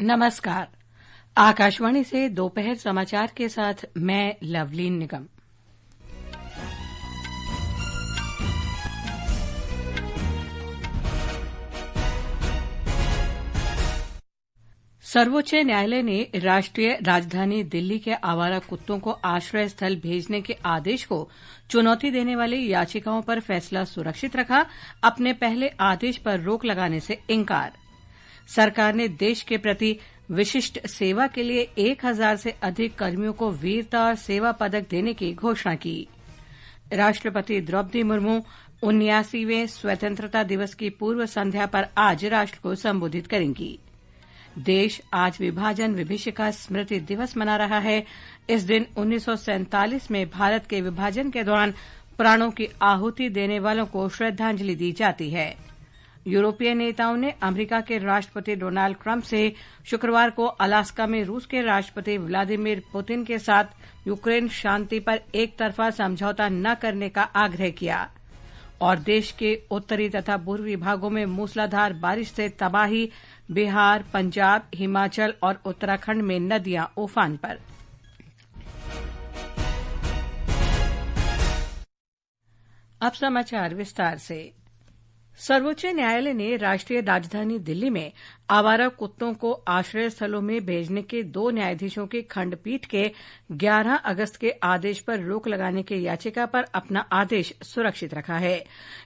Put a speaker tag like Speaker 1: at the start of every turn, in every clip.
Speaker 1: नमस्कार। आकाशवाणी से दोपहर समाचार के साथ मैं लवलीन निगम। सर्वोच्च न्यायालय ने राष्ट्रीय राजधानी दिल्ली के आवारा कुत्तों को आश्रय स्थल भेजने के आदेश को चुनौती देने वाली याचिकाओं पर फैसला सुरक्षित रखा, अपने पहले आदेश पर रोक लगाने से इंकार। सरकार ने देश के प्रति विशिष्ट सेवा के लिए 1000 से अधिक कर्मियों को वीरता और सेवा पदक देने की घोषणा की। राष्ट्रपति द्रौपदी मुर्मू 79वें स्वतंत्रता दिवस की पूर्व संध्या पर आज राष्ट्र को संबोधित करेंगी। देश आज विभाजन विभीषिका स्मृति दिवस मना रहा है। इस दिन 1947 में भारत के विभाजन के दौरान प्राणों की आहुति देने वालों को श्रद्धांजलि दी जाती है। यूरोपीय नेताओं ने अमेरिका के राष्ट्रपति डोनाल्ड ट्रंप से शुक्रवार को अलास्का में रूस के राष्ट्रपति व्लादिमीर पुतिन के साथ यूक्रेन शांति पर एक तरफा समझौता न करने का आग्रह किया और देश के उत्तरी तथा पूर्वी भागों में मूसलाधार बारिश से तबाही। बिहार, पंजाब, हिमाचल और उत्तराखंड में नदियां उफान पर। अब समाचार विस्तार से। सर्वोच्च न्यायालय ने राष्ट्रीय राजधानी दिल्ली में आवारा कुत्तों को आश्रय स्थलों में भेजने के 2 न्यायाधीशों की खंडपीठ के 11 अगस्त के आदेश पर रोक लगाने की याचिका पर अपना आदेश सुरक्षित रखा है।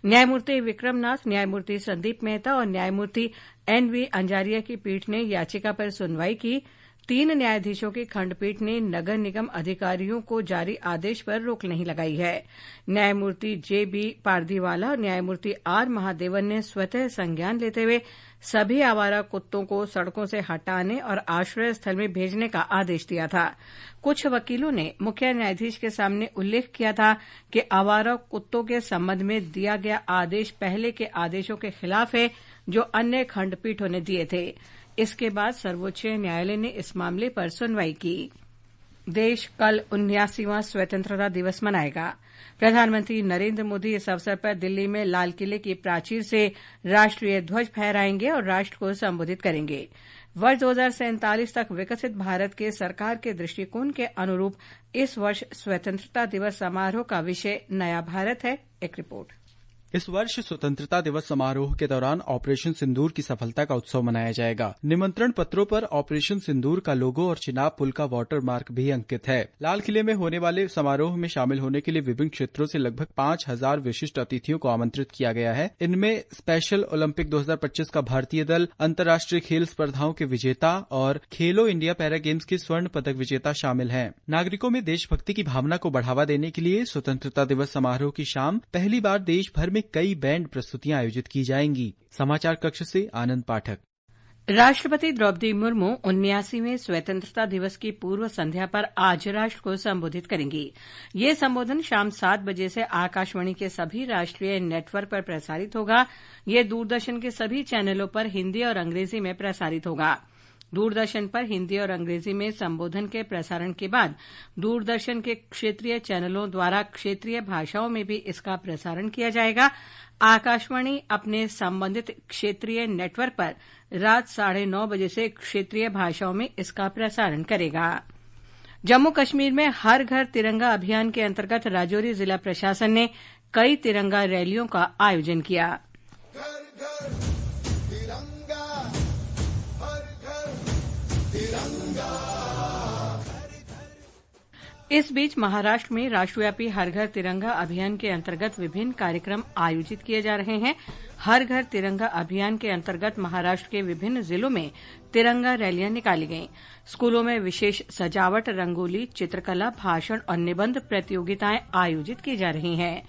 Speaker 1: न्यायमूर्ति विक्रमनाथ, न्यायमूर्ति संदीप मेहता और न्यायमूर्ति एनवी अंजारिया की पीठ ने याचिका पर सुनवाई की। 3 न्यायाधीशों की खंडपीठ ने नगर निगम अधिकारियों को जारी आदेश पर रोक नहीं लगाई है। न्यायमूर्ति जेबी पारदीवाला और न्यायमूर्ति आर महादेवन ने स्वतः संज्ञान लेते हुए सभी आवारा कुत्तों को सड़कों से हटाने और आश्रय स्थल में भेजने का आदेश दिया था। कुछ वकीलों ने मुख्य न्यायाधीश के सामने उल्लेख किया था कि आवारा कुत्तों के संबंध में दिया गया आदेश पहले के आदेशों के खिलाफ है जो अन्य खंडपीठों ने दिए थे। इसके बाद सर्वोच्च न्यायालय ने इस मामले पर सुनवाई की। देश कल 79वां स्वतंत्रता दिवस मनाएगा। प्रधानमंत्री नरेंद्र मोदी इस अवसर पर दिल्ली में लाल किले की प्राचीर से राष्ट्रीय ध्वज फहराएंगे और राष्ट्र को संबोधित करेंगे। वर्ष 2047 तक विकसित भारत के सरकार के दृष्टिकोण के अनुरूप इस वर्ष स्वतंत्रता दिवस समारोह का विषय नया भारत है। एक रिपोर्ट।
Speaker 2: इस वर्ष स्वतंत्रता दिवस समारोह के दौरान ऑपरेशन सिंदूर की सफलता का उत्सव मनाया जाएगा। निमंत्रण पत्रों पर ऑपरेशन सिंदूर का लोगो और चिनाब पुल का वाटर मार्क भी अंकित है। लाल किले में होने वाले समारोह में शामिल होने के लिए विभिन्न क्षेत्रों से लगभग 5000 विशिष्ट अतिथियों को आमंत्रित किया गया है। इनमें स्पेशल ओलंपिक 2025 का भारतीय दल, अंतर्राष्ट्रीय खेल स्पर्धाओं के विजेता और खेलो इंडिया पैरा गेम्स के स्वर्ण पदक विजेता शामिल हैं। नागरिकों में देशभक्ति की भावना को बढ़ावा देने के लिए स्वतंत्रता दिवस समारोह की शाम पहली बार देश भर में कई बैंड प्रस्तुतियां आयोजित की जाएंगी। समाचार कक्ष से आनंद पाठक।
Speaker 1: राष्ट्रपति द्रौपदी मुर्मू 79वें स्वतंत्रता दिवस की पूर्व संध्या पर आज राष्ट्र को संबोधित करेंगी। ये संबोधन शाम 7 बजे से आकाशवाणी के सभी राष्ट्रीय नेटवर्क पर प्रसारित होगा। ये दूरदर्शन के सभी चैनलों पर हिंदी और अंग्रेजी में प्रसारित होगा। दूरदर्शन पर हिंदी और अंग्रेजी में संबोधन के प्रसारण के बाद दूरदर्शन के क्षेत्रीय चैनलों द्वारा क्षेत्रीय भाषाओं में भी इसका प्रसारण किया जाएगा। आकाशवाणी अपने संबंधित क्षेत्रीय नेटवर्क पर रात 9:30 बजे से क्षेत्रीय भाषाओं में इसका प्रसारण करेगा। जम्मू कश्मीर में हर घर तिरंगा अभियान के अंतर्गत राजौरी जिला प्रशासन ने कई तिरंगा रैलियों का आयोजन किया। इस बीच महाराष्ट्र में राष्ट्रव्यापी हर घर तिरंगा अभियान के अंतर्गत विभिन्न कार्यक्रम आयोजित किए जा रहे हैं। हर घर तिरंगा अभियान के अंतर्गत महाराष्ट्र के विभिन्न जिलों में तिरंगा रैलियां निकाली गईं। स्कूलों में विशेष सजावट, रंगोली, चित्रकला, भाषण और निबंध प्रतियोगिताएं आयोजित की जा रही हैं।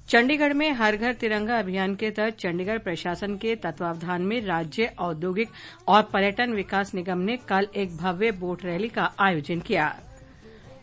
Speaker 1: चंडीगढ़ में हर घर तिरंगा अभियान के तहत चंडीगढ़ प्रशासन के तत्वावधान में राज्य औद्योगिक और पर्यटन विकास निगम ने कल एक भव्य बोट रैली का आयोजन किया।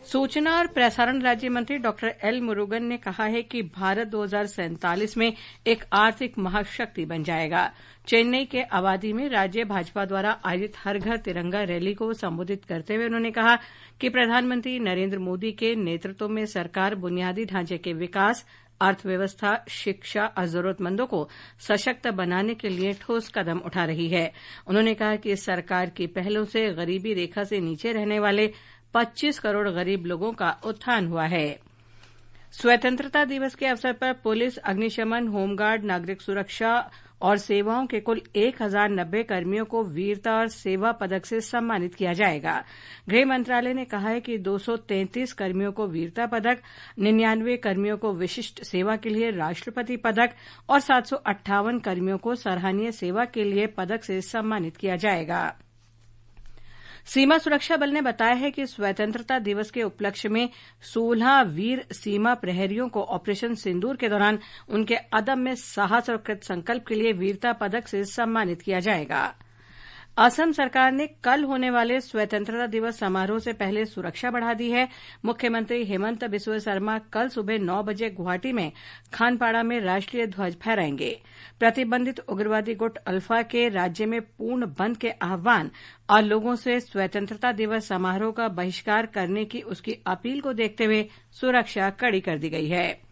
Speaker 1: सूचना और प्रसारण राज्य मंत्री डॉक्टर एल मुरुगन ने कहा है कि भारत 2047 में एक आर्थिक महाशक्ति बन जाएगा। चेन्नई के अवाधी में राज्य भाजपा द्वारा आयोजित हर घर तिरंगा रैली को संबोधित करते हुए उन्होंने कहा कि प्रधानमंत्री नरेंद्र मोदी के नेतृत्व में सरकार बुनियादी ढांचे के विकास, अर्थव्यवस्था, शिक्षा और जरूरतमंदों को सशक्त बनाने के लिए ठोस कदम उठा रही है। उन्होंने कहा कि सरकार की पहलों से गरीबी रेखा से नीचे रहने वाले 25 करोड़ गरीब लोगों का उत्थान हुआ है। स्वतंत्रता दिवस के अवसर पर पुलिस, अग्निशमन, होमगार्ड, नागरिक सुरक्षा और सेवाओं के कुल 1090 कर्मियों को वीरता और सेवा पदक से सम्मानित किया जाएगा। गृह मंत्रालय ने कहा है कि 233 कर्मियों को वीरता पदक, 99 कर्मियों को विशिष्ट सेवा के लिए राष्ट्रपति पदक और 758 कर्मियों को सराहनीय सेवा के लिए पदक से सम्मानित किया जाएगा। सीमा सुरक्षा बल ने बताया है कि स्वतंत्रता दिवस के उपलक्ष्य में 16 वीर सीमा प्रहरियों को ऑपरेशन सिंदूर के दौरान उनके अदम्य साहस और कृत संकल्प के लिए वीरता पदक से सम्मानित किया जाएगा। असम सरकार ने कल होने वाले स्वतंत्रता दिवस समारोह से पहले सुरक्षा बढ़ा दी है। मुख्यमंत्री हेमंत बिस्वा शर्मा कल सुबह 9 बजे गुवाहाटी में खानपाड़ा में राष्ट्रीय ध्वज फहराएंगे। प्रतिबंधित उग्रवादी गुट अल्फा के राज्य में पूर्ण बंद के आह्वान और लोगों से स्वतंत्रता दिवस समारोह का बहिष्कार करने की उसकी अपील को देखते हुए सुरक्षा कड़ी कर दी गई है।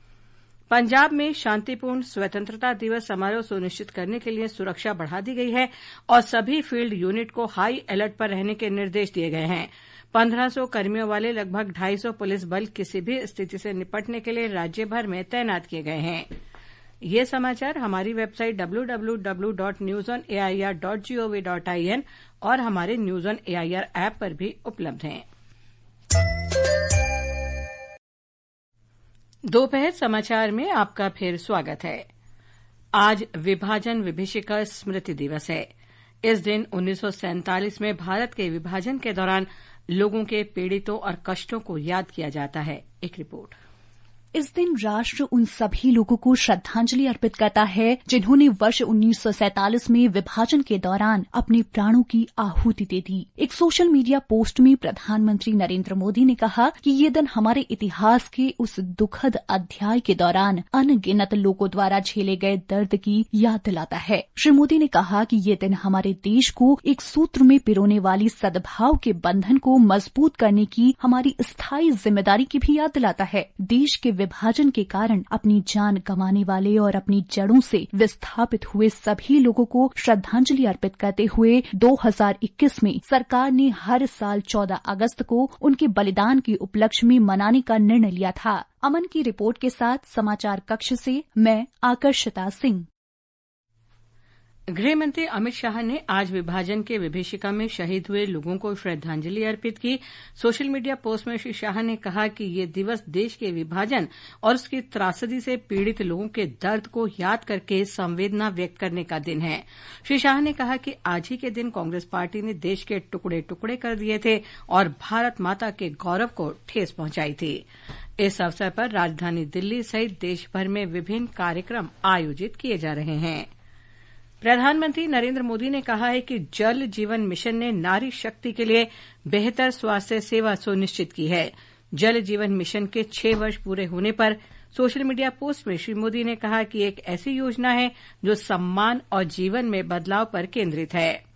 Speaker 1: पंजाब में शांतिपूर्ण स्वतंत्रता दिवस समारोह सुनिश्चित करने के लिए सुरक्षा बढ़ा दी गई है और सभी फील्ड यूनिट को हाई अलर्ट पर रहने के निर्देश दिए गए हैं। 1500 कर्मियों वाले लगभग 250 पुलिस बल किसी भी स्थिति से निपटने के लिए राज्य भर में तैनात किए गए हैं। ये समाचार हमारी वेबसाइट www.newsonair.gov.in और हमारे न्यूज ऑन एआईआर ऐप पर भी उपलब्ध हैं। दोपहर समाचार में आपका फिर स्वागत है। आज विभाजन विभीषिका स्मृति दिवस है। इस दिन 1947 में भारत के विभाजन के दौरान लोगों के पीड़ितों और कष्टों को याद किया जाता है। एक रिपोर्ट।
Speaker 3: इस दिन राष्ट्र उन सभी लोगों को श्रद्धांजलि अर्पित करता है जिन्होंने वर्ष 1947 में विभाजन के दौरान अपने प्राणों की आहुति दे दी। एक सोशल मीडिया पोस्ट में प्रधानमंत्री नरेंद्र मोदी ने कहा कि ये दिन हमारे इतिहास के उस दुखद अध्याय के दौरान अनगिनत लोगों द्वारा झेले गए दर्द की याद दिलाता है। श्री मोदी ने कहा कि ये दिन हमारे देश को एक सूत्र में पिरोने वाली सद्भाव के बंधन को मजबूत करने की हमारी स्थायी जिम्मेदारी की भी याद दिलाता है। देश के विभाजन के कारण अपनी जान गंवाने वाले और अपनी जड़ों से विस्थापित हुए सभी लोगों को श्रद्धांजलि अर्पित करते हुए 2021 में सरकार ने हर साल 14 अगस्त को उनके बलिदान के उपलक्ष्य में मनाने का निर्णय लिया था। अमन की रिपोर्ट के साथ समाचार कक्ष से मैं आकर्षिता सिंह।
Speaker 1: गृह मंत्री अमित शाह ने आज विभाजन के विभीषिका में शहीद हुए लोगों को श्रद्धांजलि अर्पित की। सोशल मीडिया पोस्ट में श्री शाह ने कहा कि ये दिवस देश के विभाजन और उसकी त्रासदी से पीड़ित लोगों के दर्द को याद करके संवेदना व्यक्त करने का दिन है। श्री शाह ने कहा कि आज ही के दिन कांग्रेस पार्टी ने देश के टुकड़े टुकड़े कर दिए थे और भारत माता के गौरव को ठेस पहुंचाई थी। इस अवसर पर राजधानी दिल्ली सहित देशभर में विभिन्न कार्यक्रम आयोजित किए जा रहे हैं। प्रधानमंत्री नरेंद्र मोदी ने कहा है कि जल जीवन मिशन ने नारी शक्ति के लिए बेहतर स्वास्थ्य सेवा सुनिश्चित की है। जल जीवन मिशन के 6 वर्ष पूरे होने पर सोशल मीडिया पोस्ट में श्री मोदी ने कहा कि एक ऐसी योजना है जो सम्मान और जीवन में बदलाव पर केंद्रित है।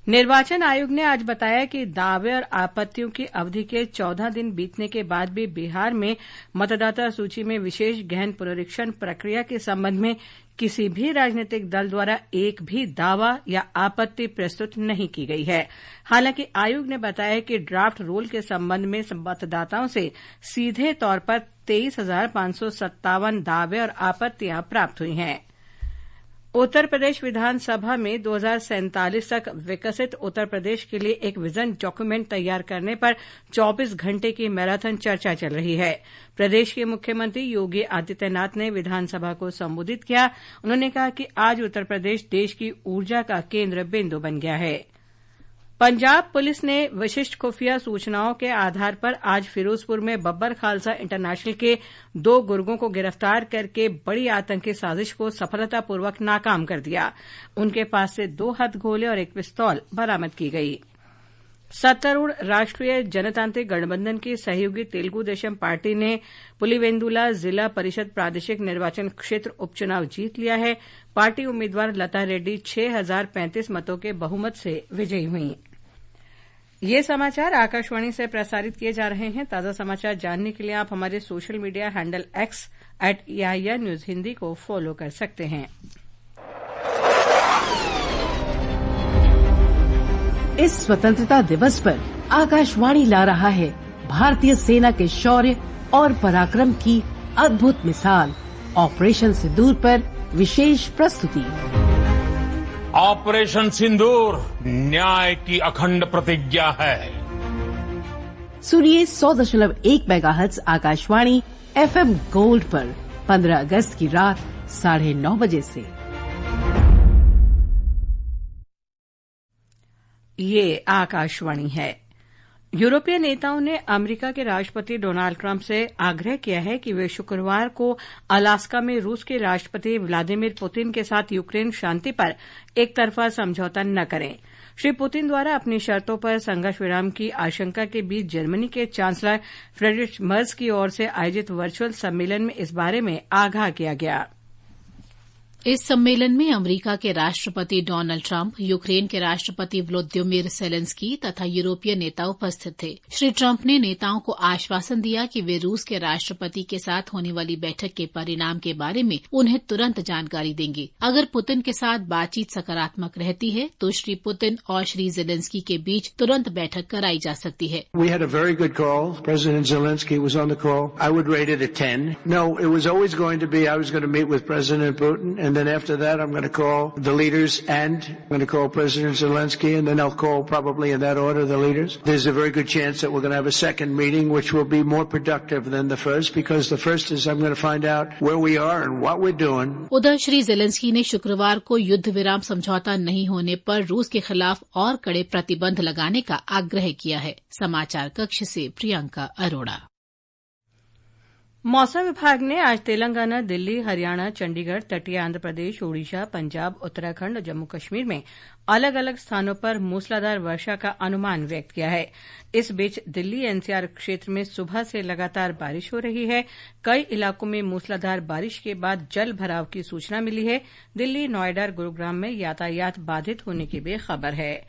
Speaker 1: निर्वाचन आयोग ने आज बताया कि दावे और आपत्तियों की अवधि के 14 दिन बीतने के बाद भी बिहार में मतदाता सूची में विशेष गहन पुनरीक्षण प्रक्रिया के संबंध में किसी भी राजनीतिक दल द्वारा एक भी दावा या आपत्ति प्रस्तुत नहीं की गई है। हालांकि आयोग ने बताया कि ड्राफ्ट रोल के संबंध में मतदाताओं से सीधे तौर पर 23,557 दावे और आपत्तियां प्राप्त हुई हैं। उत्तर प्रदेश विधानसभा में 2047 तक विकसित उत्तर प्रदेश के लिए एक विजन डॉक्यूमेंट तैयार करने पर 24 घंटे की मैराथन चर्चा चल रही है। प्रदेश के मुख्यमंत्री योगी आदित्यनाथ ने विधानसभा को संबोधित किया। उन्होंने कहा कि आज उत्तर प्रदेश देश की ऊर्जा का केंद्र बिंदु बन गया है। पंजाब पुलिस ने विशिष्ट खुफिया सूचनाओं के आधार पर आज फिरोजपुर में बब्बर खालसा इंटरनेशनल के 2 गुर्गों को गिरफ्तार करके बड़ी आतंकी साजिश को सफलतापूर्वक नाकाम कर दिया। उनके पास से 2 हथगोले और 1 पिस्तौल बरामद की गई। सत्तारूढ़ राष्ट्रीय जनतांत्रिक गठबंधन की सहयोगी तेलुगु देशम पार्टी ने पुलिवेंदुला जिला परिषद प्रादेशिक निर्वाचन क्षेत्र उपचुनाव जीत लिया है। पार्टी उम्मीदवार लता रेड्डी 6,035 मतों के बहुमत से विजयी हुई। ये समाचार आकाशवाणी से प्रसारित किए जा रहे हैं। ताजा समाचार जानने के लिए आप हमारे social media handle X @EIR news Hindi को फॉलो कर सकते हैं।
Speaker 4: इस स्वतंत्रता दिवस पर आकाशवाणी ला रहा है भारतीय सेना के शौर्य और पराक्रम की अद्भुत मिसाल। ऑपरेशन सिंदूर पर विशेष प्रस्तुति।
Speaker 5: ऑपरेशन सिंदूर न्याय की अखंड प्रतिज्ञा है।
Speaker 4: सुनिए 100.1 मेगाहर्ट्ज आकाशवाणी FM गोल्ड पर 15 अगस्त की रात 9:30 बजे से।
Speaker 1: ये आकाशवाणी है। यूरोपीय नेताओं ने अमेरिका के राष्ट्रपति डोनाल्ड ट्रंप से आग्रह किया है कि वे शुक्रवार को अलास्का में रूस के राष्ट्रपति व्लादिमीर पुतिन के साथ यूक्रेन शांति पर एकतरफा समझौता न करें। श्री पुतिन द्वारा अपनी शर्तों पर संघर्ष विराम की आशंका के बीच जर्मनी के चांसलर फ्रेडरिक मर्ज की ओर से आयोजित वर्चुअल सम्मेलन में इस बारे में आगाह किया गया।
Speaker 6: इस सम्मेलन में अमेरिका के राष्ट्रपति डोनाल्ड ट्रंप, यूक्रेन के राष्ट्रपति वोलोदिमीर जेलेंस्की तथा यूरोपीय नेता उपस्थित थे। श्री ट्रंप ने नेताओं को आश्वासन दिया कि वे रूस के राष्ट्रपति के साथ होने वाली बैठक के परिणाम के बारे में उन्हें तुरंत जानकारी देंगे। अगर पुतिन के साथ बातचीत सकारात्मक रहती है तो श्री पुतिन और श्री जेलेंस्की के बीच तुरंत बैठक कराई जा सकती है।
Speaker 7: We had a very good call. President Zelensky was on the call. I would rate it a 10. No, it was always going to be I was going to meet with President Putin. And then after that, I'm going to call the leaders and I'm going to call President Zelensky and then I'll call probably in that order the leaders. There's a very good chance that we're going to have a second meeting which will be more productive than the first because the first is I'm going to find out where we are and what we're doing.
Speaker 6: उधर Shri Zelensky ने शुक्रवार को युद्ध विराम समझौता नहीं होने पर रूस के खिलाफ और कड़े प्रतिबंध लगाने का आग्रह किया है। समाचार कक्ष से प्रियंका अरोड़ा।
Speaker 1: मौसम विभाग ने आज तेलंगाना, दिल्ली, हरियाणा, चंडीगढ़, तटीय आंध्र प्रदेश, ओडिशा, पंजाब, उत्तराखंड और जम्मू कश्मीर में अलग अलग स्थानों पर मूसलाधार वर्षा का अनुमान व्यक्त किया है। इस बीच दिल्ली एनसीआर क्षेत्र में सुबह से लगातार बारिश हो रही है। कई इलाकों में मूसलाधार बारिश के बाद जल भराव की सूचना मिली है। दिल्ली, नोएडा और गुरुग्राम में यातायात बाधित होने की भी खबर है।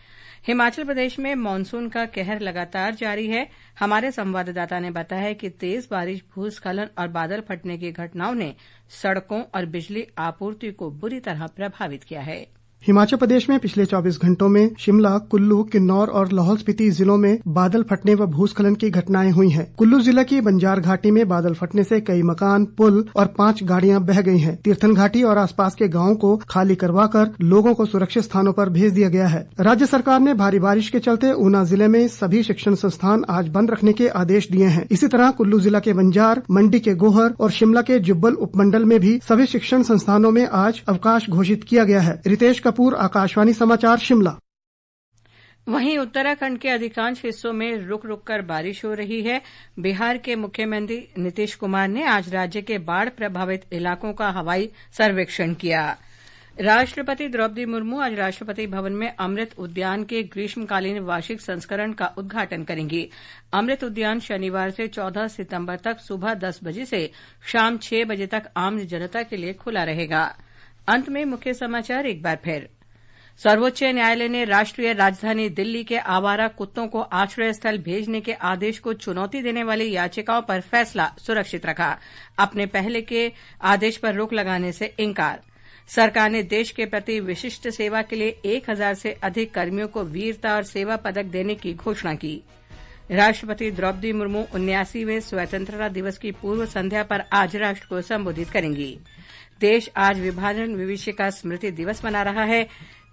Speaker 1: हिमाचल प्रदेश में मानसून का कहर लगातार जारी है। हमारे संवाददाता ने बताया है कि तेज बारिश, भूस्खलन और बादल फटने की घटनाओं ने सड़कों और बिजली आपूर्ति को बुरी तरह प्रभावित किया है।
Speaker 8: हिमाचल प्रदेश में पिछले 24 घंटों में शिमला, कुल्लू, किन्नौर और लाहौल स्पीति जिलों में बादल फटने व भूस्खलन की घटनाएं हुई हैं। कुल्लू जिला की बंजार घाटी में बादल फटने से कई मकान, पुल और 5 गाड़ियां बह गई हैं। तीर्थन घाटी और आसपास के गांवों को खाली करवाकर लोगों को सुरक्षित स्थानों पर भेज दिया गया है। राज्य सरकार ने भारी बारिश के चलते ऊना जिले में सभी शिक्षण संस्थान आज बंद रखने के आदेश दिए हैं। इसी तरह कुल्लू जिला के बंजार, मंडी के गोहर और शिमला के जुब्बल उपमंडल में भी सभी शिक्षण संस्थानों में आज अवकाश घोषित किया गया है। रितेश कपूर, आकाशवाणी समाचार, शिमला।
Speaker 1: वहीं उत्तराखंड के अधिकांश हिस्सों में रुक रुक कर बारिश हो रही है। बिहार के मुख्यमंत्री नीतीश कुमार ने आज राज्य के बाढ़ प्रभावित इलाकों का हवाई सर्वेक्षण किया। राष्ट्रपति द्रौपदी मुर्मू आज राष्ट्रपति भवन में अमृत उद्यान के ग्रीष्मकालीन वार्षिक संस्करण का उद्घाटन करेंगी। अमृत उद्यान शनिवार से 14 सितंबर तक सुबह 10 बजे से शाम 6 बजे तक आम जनता के लिए खुला रहेगा। अंत में मुख्य समाचार एक बार फिर। सर्वोच्च न्यायालय ने राष्ट्रीय राजधानी दिल्ली के आवारा कुत्तों को आश्रय स्थल भेजने के आदेश को चुनौती देने वाली याचिकाओं पर फैसला सुरक्षित रखा। अपने पहले के आदेश पर रोक लगाने से इंकार। सरकार ने देश के प्रति विशिष्ट सेवा के लिए 1000 से अधिक कर्मियों को वीरता और सेवा पदक देने की घोषणा की। राष्ट्रपति द्रौपदी मुर्मू 79वें स्वतंत्रता दिवस की पूर्व संध्या पर आज राष्ट्र को संबोधित करेंगी। देश आज विभाजन विभीषिका स्मृति दिवस मना रहा है।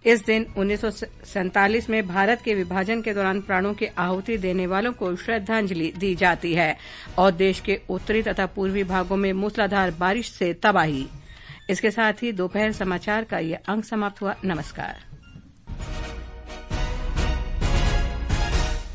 Speaker 1: इस दिन 1947 में भारत के विभाजन के दौरान प्राणों की आहुति देने वालों को श्रद्धांजलि दी जाती है और देश के उत्तरी तथा पूर्वी भागों में मूसलाधार बारिश से तबाही। इसके साथ ही दोपहर समाचार का ये अंक समाप्त हुआ। नमस्कार।